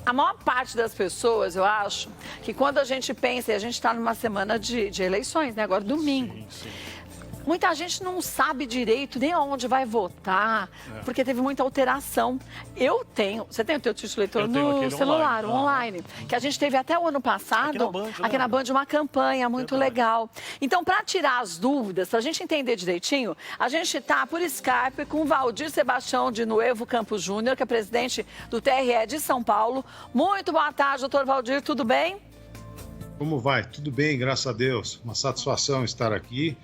A maior parte das pessoas, eu acho, que quando a gente pensa, e a gente está numa semana de eleições, né? Agora, domingo. Sim. Muita gente não sabe direito nem onde vai votar, porque teve muita alteração. Eu tenho... Você tem o teu título eleitor no celular, online, que a gente teve até o ano passado, aqui na Band, uma campanha muito legal. Então, para tirar as dúvidas, para a gente entender direitinho, a gente está por Skype com o Valdir Sebastião de Nuevo Campos Júnior, que é presidente do TRE de São Paulo. Muito boa tarde, doutor Valdir, tudo bem? Como vai? Tudo bem, graças a Deus. Uma satisfação estar aqui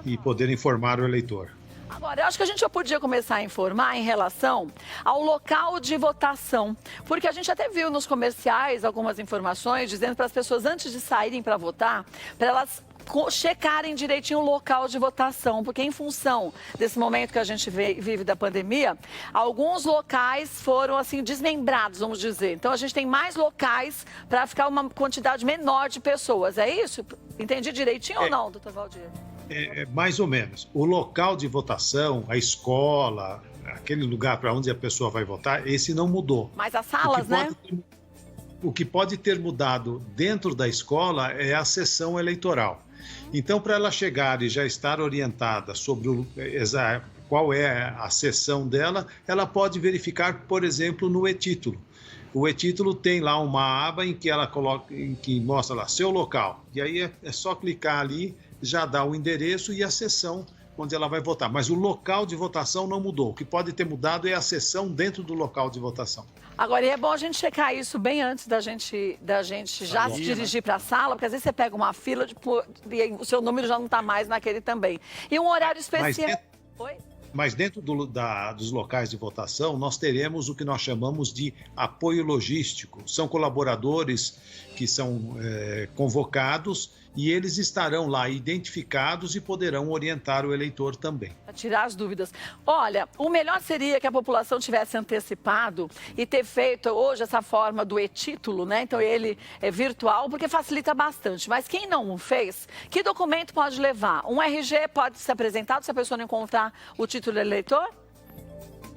e poder informar o eleitor. Agora, eu acho que a gente já podia começar a informar em relação ao local de votação, porque a gente até viu nos comerciais algumas informações dizendo para as pessoas, antes de saírem para votar, para elas checarem direitinho o local de votação, porque em função desse momento que a gente vive da pandemia, alguns locais foram assim desmembrados, vamos dizer. Então a gente tem mais locais para ficar uma quantidade menor de pessoas. É isso? Entendi direitinho ou não, doutor Valdir? Mais ou menos. O local de votação, a escola, aquele lugar para onde a pessoa vai votar, esse não mudou. Mas as salas, né? O que pode ter mudado dentro da escola é a sessão eleitoral. Então, para ela chegar e já estar orientada sobre qual é a sessão dela, ela pode verificar, por exemplo, no e-título. O e-título tem lá uma aba em que ela coloca, em que mostra lá seu local. E aí é só clicar ali, já dá o endereço e a sessão onde ela vai votar. Mas o local de votação não mudou. O que pode ter mudado é a sessão dentro do local de votação. Agora, e é bom a gente checar isso bem antes da gente já se dirigir para a sala, porque às vezes você pega uma fila e o seu número já não está mais naquele também. E um horário especial... Mas dentro dos locais de votação, nós teremos o que nós chamamos de apoio logístico. São colaboradores que são convocados e eles estarão lá identificados e poderão orientar o eleitor também. Para tirar as dúvidas. Olha, o melhor seria que a população tivesse antecipado e ter feito hoje essa forma do e-título, né? Então ele é virtual, porque facilita bastante. Mas quem não o fez, que documento pode levar? Um RG pode ser apresentado se a pessoa não encontrar o título eleitor?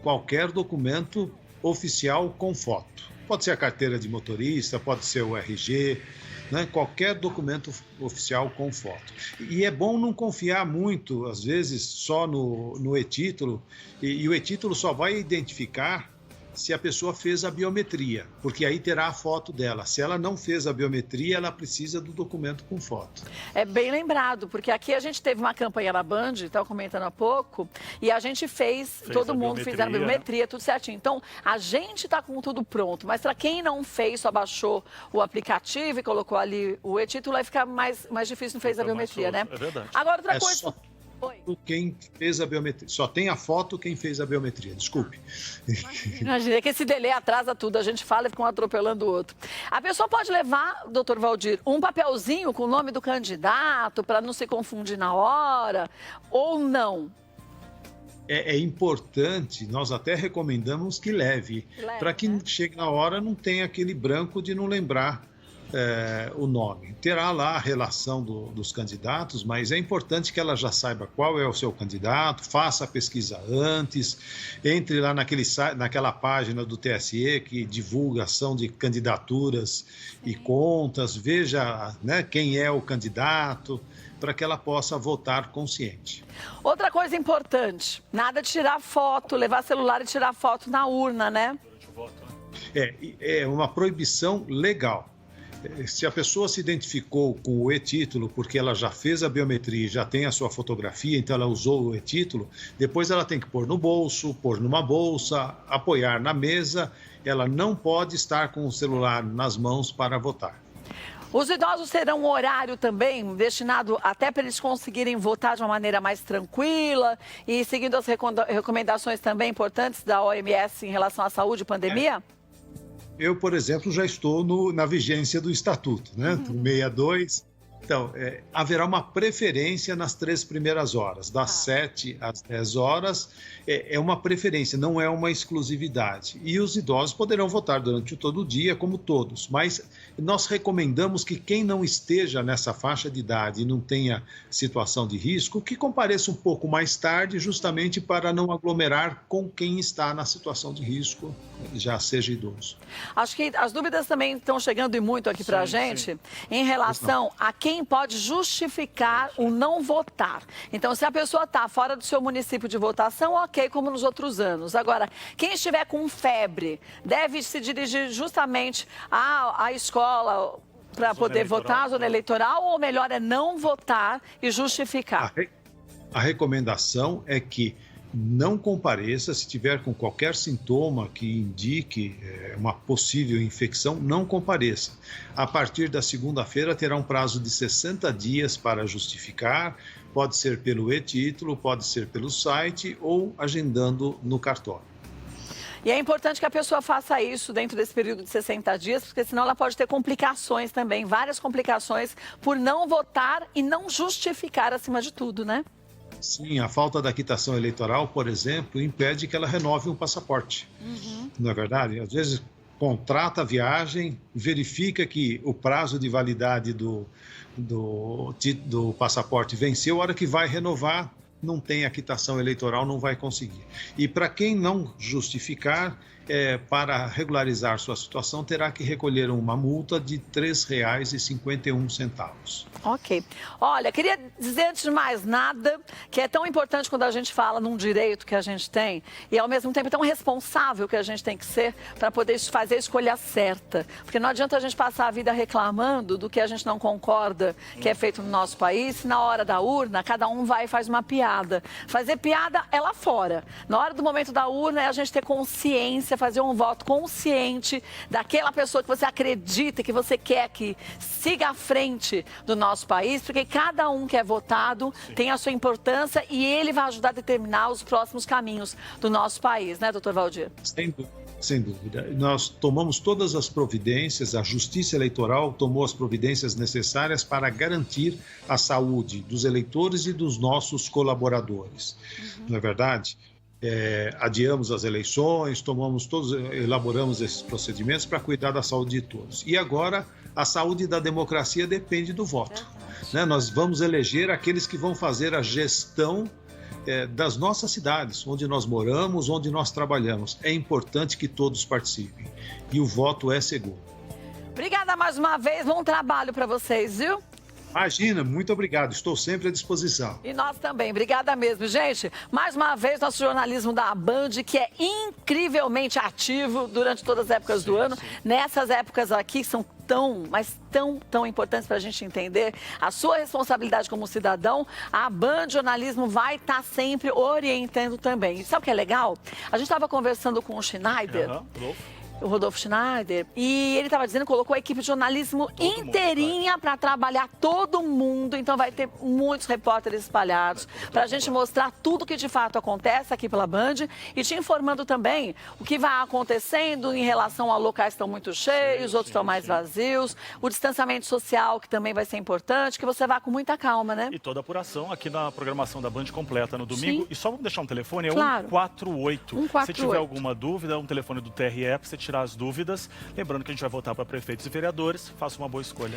Qualquer documento oficial com foto. Pode ser a carteira de motorista, pode ser o RG, né? Qualquer documento oficial com foto. E é bom não confiar muito, às vezes, só no e-título, e o e-título só vai identificar se a pessoa fez a biometria, porque aí terá a foto dela. Se ela não fez a biometria, ela precisa do documento com foto. É bem lembrado, porque aqui a gente teve uma campanha na Band, estava comentando há pouco, e a gente fez todo mundo fez a biometria, tudo certinho. Então, a gente está com tudo pronto, mas para quem não fez, só baixou o aplicativo e colocou ali o e-título, vai ficar mais difícil, não fez a biometria, né? É verdade. Agora, outra coisa... Quem fez a biometria. Só tem a foto quem fez a biometria, desculpe. Imagina que esse delay atrasa tudo, a gente fala e fica um atropelando o outro. A pessoa pode levar, doutor Valdir, um papelzinho com o nome do candidato para não se confundir na hora, ou não? É importante, nós até recomendamos que leve, para que chegue na hora não tenha aquele branco de não lembrar o nome. Terá lá a relação dos candidatos, mas é importante que ela já saiba qual é o seu candidato, faça a pesquisa antes, entre lá naquela página do TSE que divulga ação de candidaturas e contas, veja, né, quem é o candidato, para que ela possa votar consciente. Outra coisa importante, nada de tirar foto, levar celular e tirar foto na urna, né? É uma proibição legal. Se a pessoa se identificou com o e-título porque ela já fez a biometria e já tem a sua fotografia, então ela usou o e-título, depois ela tem que pôr no bolso, pôr numa bolsa, apoiar na mesa, ela não pode estar com o celular nas mãos para votar. Os idosos terão um horário também destinado até para eles conseguirem votar de uma maneira mais tranquila e seguindo as recomendações também importantes da OMS em relação à saúde e pandemia? Eu, por exemplo, já estou na vigência do Estatuto, né? Do 62, Então, haverá uma preferência nas 3 primeiras horas, das 7 às 10 horas, é uma preferência, não é uma exclusividade. E os idosos poderão votar durante todo o dia, como todos, mas nós recomendamos que quem não esteja nessa faixa de idade e não tenha situação de risco, que compareça um pouco mais tarde, justamente para não aglomerar com quem está na situação de risco, já seja idoso. Acho que as dúvidas também estão chegando e muito aqui para a gente, em relação a quem pode justificar o não votar. Então, se a pessoa está fora do seu município de votação, ok, como nos outros anos. Agora, quem estiver com febre deve se dirigir justamente à escola para poder votar, a zona eleitoral, ou melhor é não votar e justificar? A recomendação é que não compareça, se tiver com qualquer sintoma que indique uma possível infecção, não compareça. A partir da segunda-feira terá um prazo de 60 dias para justificar, pode ser pelo e-título, pode ser pelo site ou agendando no cartório. E é importante que a pessoa faça isso dentro desse período de 60 dias, porque senão ela pode ter complicações também, várias complicações por não votar e não justificar acima de tudo, né? Sim, a falta da quitação eleitoral, por exemplo, impede que ela renove um passaporte. Não é verdade? Às vezes contrata a viagem, verifica que o prazo de validade do passaporte venceu, a hora que vai renovar, não tem a quitação eleitoral, não vai conseguir. E para quem não justificar, para regularizar sua situação, terá que recolher uma multa de R$ 3,51. Ok. Olha, queria dizer antes de mais nada que é tão importante quando a gente fala num direito que a gente tem e ao mesmo tempo tão responsável que a gente tem que ser para poder fazer a escolha certa. Porque não adianta a gente passar a vida reclamando do que a gente não concorda que é feito no nosso país, se na hora da urna cada um vai e faz uma piada. Fazer piada é lá fora. Na hora do momento da urna é a gente ter consciência, fazer um voto consciente daquela pessoa que você acredita, que você quer que siga à frente do nosso país, porque cada um que é votado tem a sua importância e ele vai ajudar a determinar os próximos caminhos do nosso país, né, doutor Valdir? Sem dúvida. Nós tomamos todas as providências, a Justiça Eleitoral tomou as providências necessárias para garantir a saúde dos eleitores e dos nossos colaboradores. Não é verdade? Adiamos as eleições, elaboramos esses procedimentos para cuidar da saúde de todos. E agora, a saúde da democracia depende do voto. Né? Nós vamos eleger aqueles que vão fazer a gestão das nossas cidades, onde nós moramos, onde nós trabalhamos. É importante que todos participem. E o voto é seguro. Obrigada mais uma vez, bom trabalho para vocês, viu? Imagina, muito obrigado, estou sempre à disposição. E nós também, obrigada mesmo. Gente, mais uma vez, nosso jornalismo da Band, que é incrivelmente ativo durante todas as épocas do ano. Nessas épocas aqui, são tão importantes para a gente entender a sua responsabilidade como cidadão, a Band Jornalismo vai estar sempre orientando também. E sabe o que é legal? A gente estava conversando com o Schneider, o Rodolfo Schneider, e ele estava dizendo que colocou a equipe de jornalismo inteirinha para trabalhar todo mundo, então vai ter muitos repórteres espalhados para a gente mostrar tudo que de fato acontece aqui pela Band e te informando também o que vai acontecendo em relação a locais que estão muito cheios, outros estão mais vazios, o distanciamento social que também vai ser importante, que você vá com muita calma, né? E toda a apuração aqui na programação da Band completa no domingo. E só vamos deixar um telefone, claro. 148. 148. Se tiver alguma dúvida, um telefone do TRE para você tirar as dúvidas. Lembrando que a gente vai votar para prefeitos e vereadores. Faça uma boa escolha.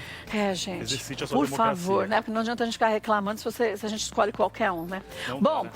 Gente, exercite a sua por democracia. favor, né? Porque não adianta a gente ficar reclamando se a gente escolhe qualquer um, né? Não Bom, dá, né?